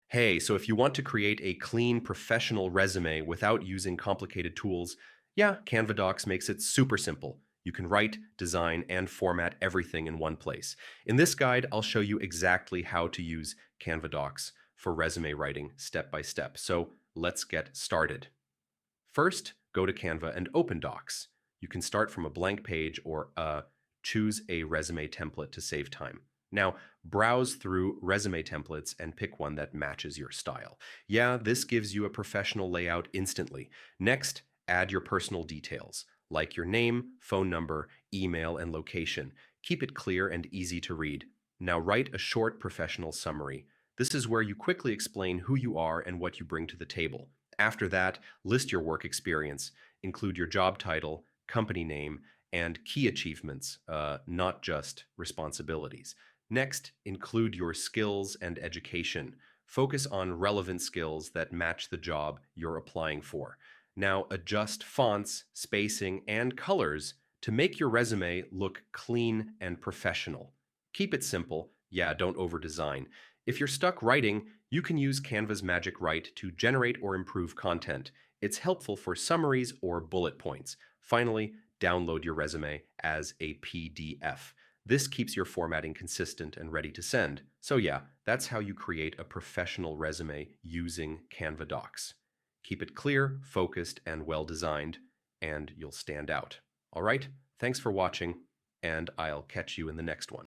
Hey, so if you want to create a clean, professional resume without using complicated tools, yeah, Canva Docs makes it super simple. You can write, design, and format everything in one place. In this guide, I'll show you exactly how to use Canva Docs for resume writing step by step. So let's get started. First, go to Canva and open Docs. You can start from a blank page or choose a resume template to save time. Now, browse through resume templates and pick one that matches your style. Yeah, this gives you a professional layout instantly. Next, add your personal details, like your name, phone number, email, and location. Keep it clear and easy to read. Now, write a short professional summary. This is where you quickly explain who you are and what you bring to the table. After that, list your work experience, include your job title, company name, and key achievements, not just responsibilities. Next, include your skills and education. Focus on relevant skills that match the job you're applying for. Now, adjust fonts, spacing, and colors to make your resume look clean and professional. Keep it simple. Yeah, don't over design. If you're stuck writing, you can use Canva's Magic Write to generate or improve content. It's helpful for summaries or bullet points. Finally, download your resume as a PDF. This keeps your formatting consistent and ready to send. So yeah, that's how you create a professional resume using Canva Docs. Keep it clear, focused, and well designed, and you'll stand out. All right, thanks for watching, and I'll catch you in the next one.